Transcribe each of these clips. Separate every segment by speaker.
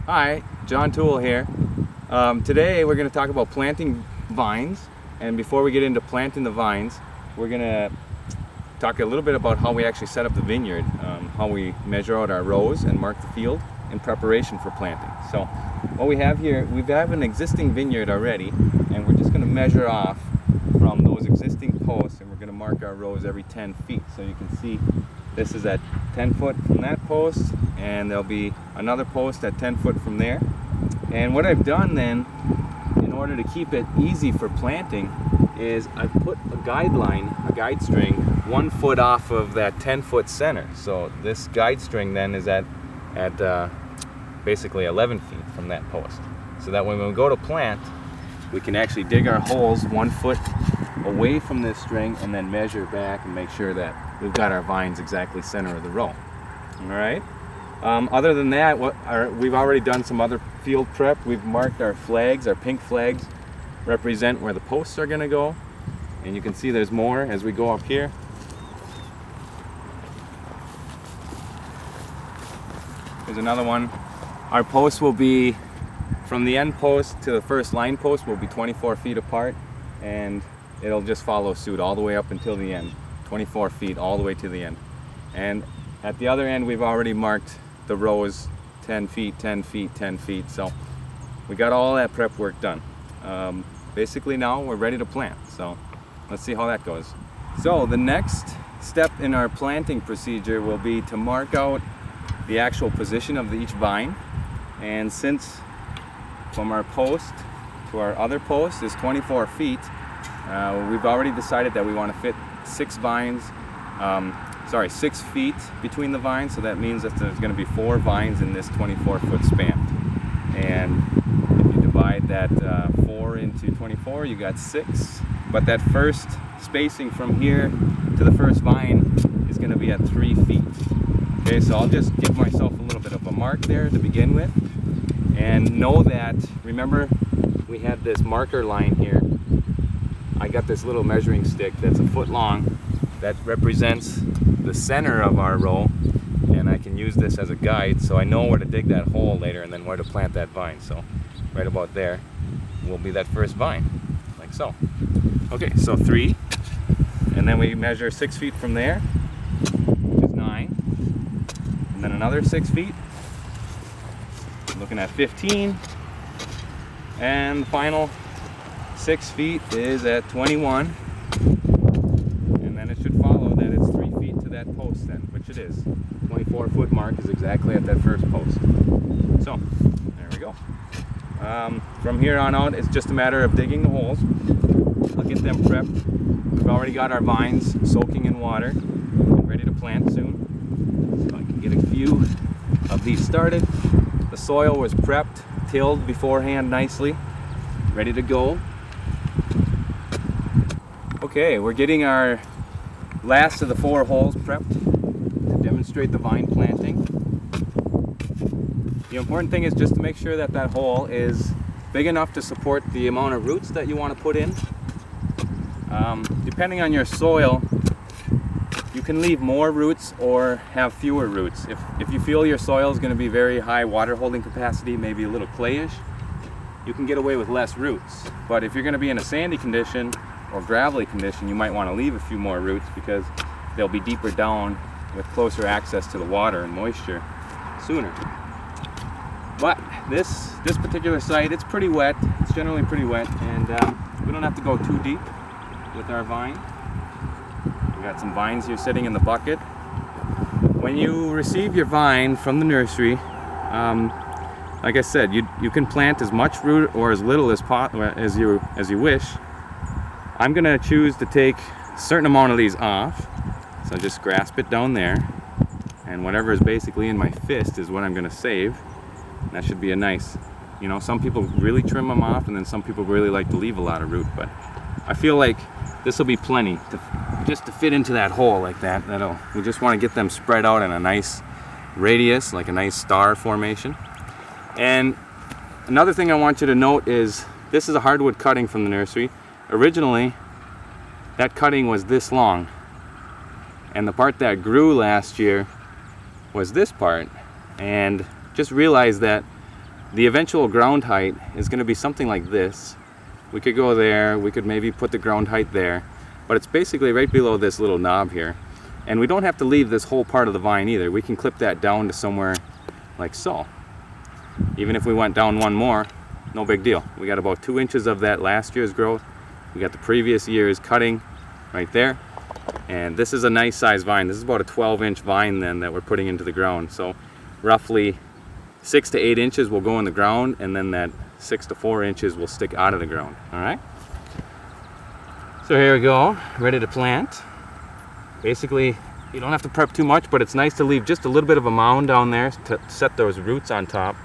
Speaker 1: Hi, John Toole here. Today we're going to talk about planting vines, and before we get into planting the vines, we're going to talk a little bit about how we actually set up the vineyard, how we measure out our rows and mark the field in preparation for planting. So what we have here, we have an existing vineyard already, and we're just going to measure off from those existing posts, and we're going to mark our rows every 10 feet. So you can see this is at 10 foot from that post, and there'll be another post at 10 foot from there. And what I've done then, in order to keep it easy for planting, is I've put a guideline, a guide string, 1 foot off of that 10 foot center. So this guide string then is at basically 11 feet from that post. So that when we go to plant, we can actually dig our holes 1 foot away from this string and then measure back and make sure that we've got our vines exactly center of the row. All right. Other than that, we've already done some other field prep. We've marked our flags. Our pink flags represent where the posts are going to go, and you can see there's more as we go up here. There's another one. Our posts will be, from the end post to the first line post, will be 24 feet apart, and it'll just follow suit all the way up until the end. 24 feet all the way to the end. And at the other end, we've already marked the rows 10 feet, 10 feet, 10 feet. So we got all that prep work done. Basically now we're ready to plant. So let's see how that goes. So the next step in our planting procedure will be to mark out the actual position of each vine. And since from our post to our other post is 24 feet, we've already decided that we want to fit 6 feet between the vines, so that means that there's going to be 4 vines in this 24-foot span. And if you divide that 4 into 24, you got 6. But that first spacing from here to the first vine is going to be at 3 feet. Okay, so I'll just give myself a little bit of a mark there to begin with. And know that, remember, we had this marker line here. I got this little measuring stick that's a foot long that represents the center of our row, and I can use this as a guide so I know where to dig that hole later and then where to plant that vine. So right about there will be that first vine, like so. Okay, so 3, and then we measure 6 feet from there, which is 9, and then another 6 feet, looking at 15, and the final 6 feet is at 21, and then it should follow that it's 3 feet to that post then, which it is. 24-foot mark is exactly at that first post. So there we go. From here on out, it's just a matter of digging the holes. I'll get them prepped. We've already got our vines soaking in water and ready to plant soon. So I can get a few of these started. The soil was prepped, tilled beforehand nicely, ready to go. Okay, we're getting our last of the 4 holes prepped to demonstrate the vine planting. The important thing is just to make sure that that hole is big enough to support the amount of roots that you want to put in. Depending on your soil, you can leave more roots or have fewer roots. If you feel your soil is going to be very high water holding capacity, maybe a little clayish, you can get away with less roots. But if you're going to be in a sandy condition or gravelly condition, you might want to leave a few more roots because they'll be deeper down with closer access to the water and moisture sooner. But this particular site, it's pretty wet. It's generally pretty wet, and we don't have to go too deep with our vine. We got some vines here sitting in the bucket. When you receive your vine from the nursery, like I said, you can plant as much root or as little as you wish. I'm gonna choose to take a certain amount of these off, so just grasp it down there, and whatever is basically in my fist is what I'm gonna save. And that should be a nice, some people really trim them off, and then some people really like to leave a lot of root, but I feel like this will be plenty just to fit into that hole like that. We just want to get them spread out in a nice radius, like a nice star formation. And another thing I want you to note is this is a hardwood cutting from the nursery. Originally, that cutting was this long, and the part that grew last year was this part, and just realize that the eventual ground height is going to be something like this. We could go there, we could maybe put the ground height there, but it's basically right below this little knob here. And we don't have to leave this whole part of the vine either. We can clip that down to somewhere like so. Even if we went down one more, no big deal. We got about 2 inches of that last year's growth. We got the previous year's cutting right there. And this is a nice size vine. This is about a 12-inch vine then that we're putting into the ground. So roughly 6 to 8 inches will go in the ground, and then that 6 to 4 inches will stick out of the ground. All right. So here we go, ready to plant. Basically, you don't have to prep too much, but it's nice to leave just a little bit of a mound down there to set those roots on top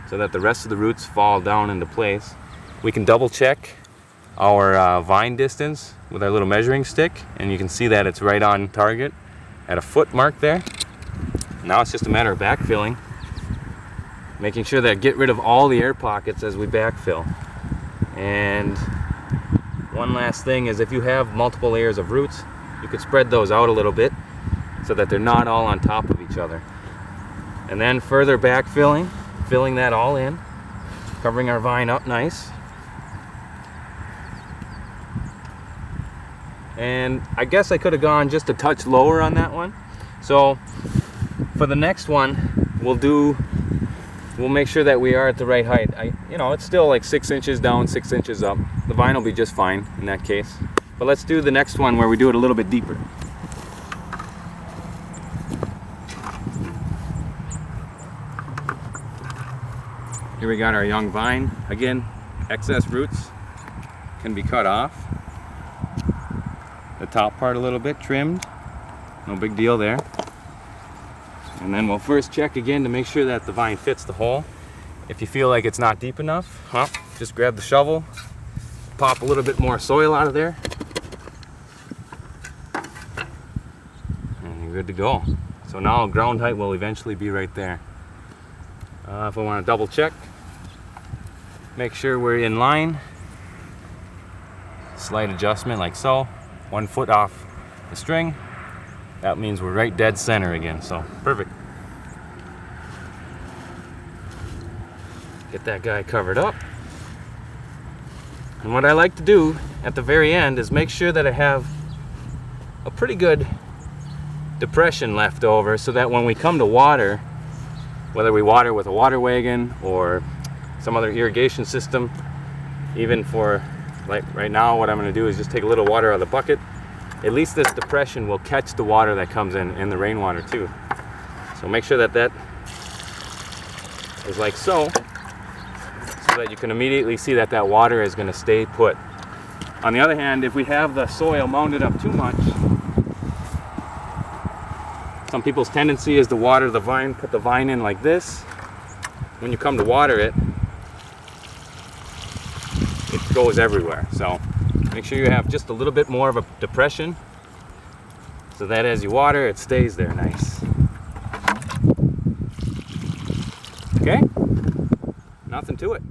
Speaker 1: so that the rest of the roots fall down into place. We can double check our vine distance with our little measuring stick, and you can see that it's right on target at a foot mark there. Now it's just a matter of backfilling, making sure that get rid of all the air pockets as we backfill. And one last thing is, if you have multiple layers of roots, you could spread those out a little bit so that they're not all on top of each other. And then further backfilling, filling that all in, covering our vine up nice. And I guess I could have gone just a touch lower on that one. So for the next one, we'll make sure that we are at the right height. It's still like 6 inches down, 6 inches up. The vine will be just fine in that case. But let's do the next one where we do it a little bit deeper. Here we got our young vine. Again, excess roots can be cut off. The top part a little bit trimmed. No big deal there. And then we'll first check again to make sure that the vine fits the hole. If you feel like it's not deep enough, just grab the shovel, pop a little bit more soil out of there, and you're good to go. So now ground height will eventually be right there. If I want to double check, make sure we're in line. Slight adjustment like so. 1 foot off the string. That means we're right dead center again, so perfect. Get that guy covered up. And what I like to do at the very end is make sure that I have a pretty good depression left over, so that when we come to water, whether we water with a water wagon or some other irrigation system, even for like right now, what I'm going to do is just take a little water out of the bucket. At least this depression will catch the water that comes in, and the rainwater too. So make sure that that is like so that you can immediately see that that water is going to stay put. On the other hand, if we have the soil mounded up too much, some people's tendency is to water the vine, put the vine in like this. When you come to water it, it goes everywhere. So make sure you have just a little bit more of a depression so that as you water, it stays there nice. Okay? Nothing to it.